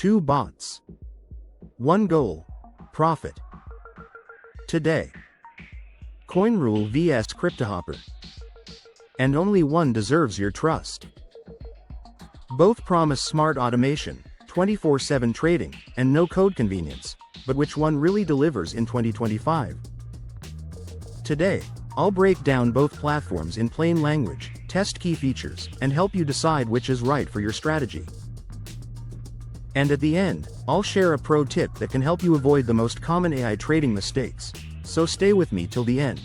2 bots. 1 goal. Profit. Today. Coinrule vs Cryptohopper. And only one deserves your trust. Both promise smart automation, 24/7 trading, and no-code convenience, but which one really delivers in 2025? Today, I'll break down both platforms in plain language, test key features, and help you decide which is right for your strategy. And at the end, I'll share a pro tip that can help you avoid the most common AI trading mistakes, so stay with me till the end.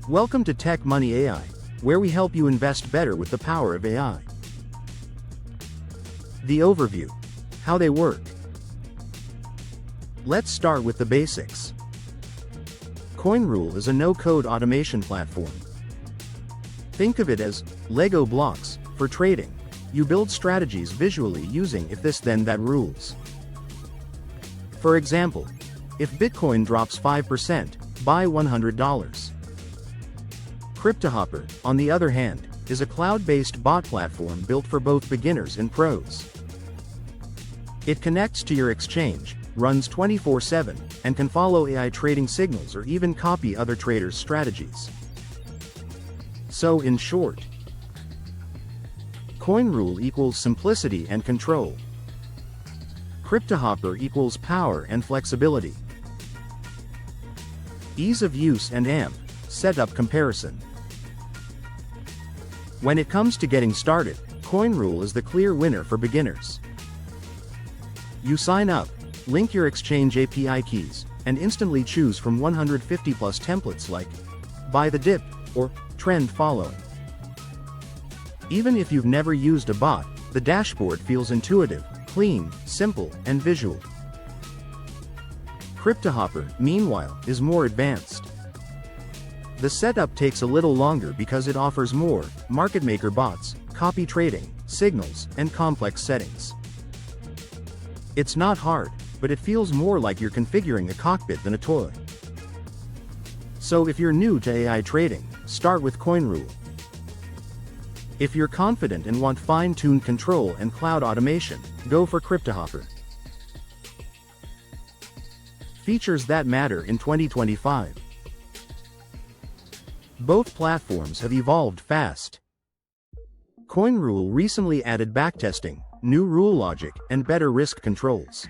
Welcome to TechMoneyAI, where we help you invest better with the power of AI. The overview. How they work. Let's start with the basics. Coinrule is a no-code automation platform. Think of it as Lego blocks for trading. You build strategies visually using if this then that rules. For example, if Bitcoin drops 5%, buy $100. Cryptohopper, on the other hand, is a cloud-based bot platform built for both beginners and pros. It connects to your exchange, runs 24/7, and can follow AI trading signals or even copy other traders' strategies. So in short, Coinrule equals simplicity and control. Cryptohopper equals power and flexibility. Ease of use and AMP, setup comparison. When it comes to getting started, Coinrule is the clear winner for beginners. You sign up, link your exchange API keys, and instantly choose from 150 plus templates like buy the dip or trend following. Even if you've never used a bot, the dashboard feels intuitive, clean, simple, and visual. Cryptohopper, meanwhile, is more advanced. The setup takes a little longer because it offers more market maker bots, copy trading, signals, and complex settings. It's not hard, but it feels more like you're configuring a cockpit than a toy. So if you're new to AI trading, start with Coinrule. If you're confident and want fine-tuned control and cloud automation, go for Cryptohopper. Features that matter in 2025. Both platforms have evolved fast. Coinrule recently added backtesting, new rule logic, and better risk controls.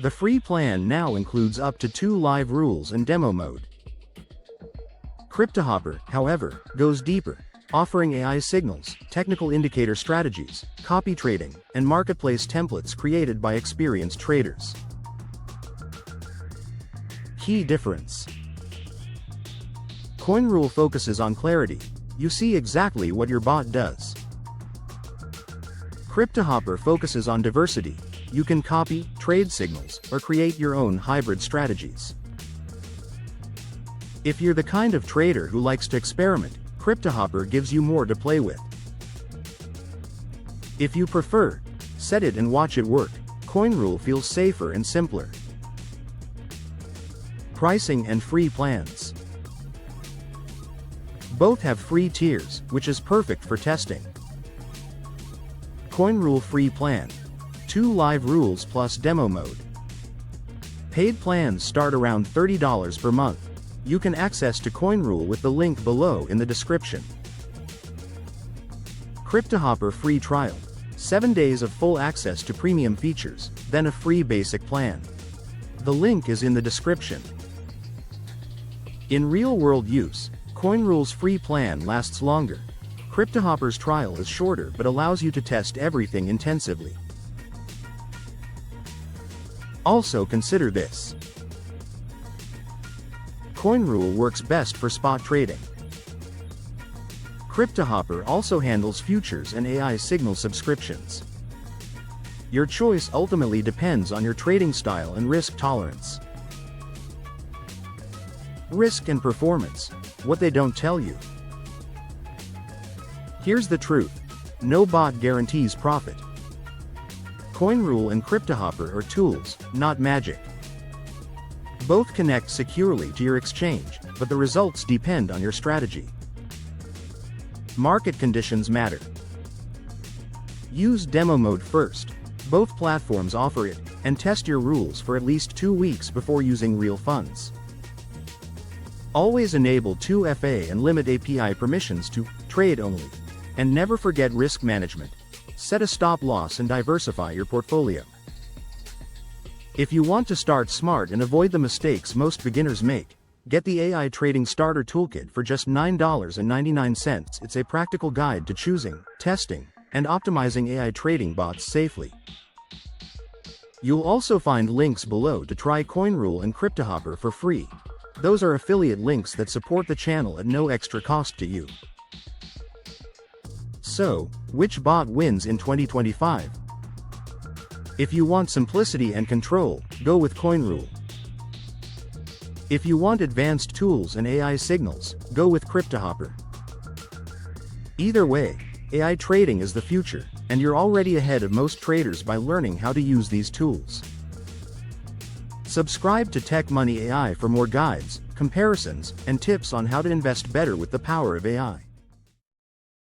The free plan now includes up to 2 live rules and demo mode. Cryptohopper, however, goes deeper, offering AI signals, technical indicator strategies, copy trading, and marketplace templates created by experienced traders. Key difference. Coinrule focuses on clarity. You see exactly what your bot does. Cryptohopper focuses on diversity. You can copy, trade signals, or create your own hybrid strategies. If you're the kind of trader who likes to experiment, Cryptohopper gives you more to play with. If you prefer, set it and watch it work, Coinrule feels safer and simpler. Pricing and free plans. Both have free tiers, which is perfect for testing. Coinrule free plan. 2 live rules plus demo mode. Paid plans start around $30 per month. You can access to Coinrule with the link below in the description. Cryptohopper free trial. 7 days of full access to premium features, then a free basic plan. The link is in the description. In real-world use, Coinrule's free plan lasts longer. Cryptohopper's trial is shorter but allows you to test everything intensively. Also consider this. Coinrule works best for spot trading. Cryptohopper also handles futures and AI signal subscriptions. Your choice ultimately depends on your trading style and risk tolerance. Risk and performance, what they don't tell you. Here's the truth. No bot guarantees profit. Coinrule and Cryptohopper are tools, not magic. Both connect securely to your exchange, but the results depend on your strategy. Market conditions matter. Use demo mode first. Both platforms offer it, and test your rules for at least 2 weeks before using real funds. Always enable 2FA and limit API permissions to trade only. And never forget risk management. Set a stop loss and diversify your portfolio. If you want to start smart and avoid the mistakes most beginners make, get the AI Trading Starter Toolkit for just $9.99. It's a practical guide to choosing, testing, and optimizing AI trading bots safely. You'll also find links below to try Coinrule and Cryptohopper for free. Those are affiliate links that support the channel at no extra cost to you. So, which bot wins in 2025? If you want simplicity and control, go with Coinrule. If you want advanced tools and AI signals, go with Cryptohopper. Either way, AI trading is the future, and you're already ahead of most traders by learning how to use these tools. Subscribe to TechMoneyAI for more guides, comparisons, and tips on how to invest better with the power of AI.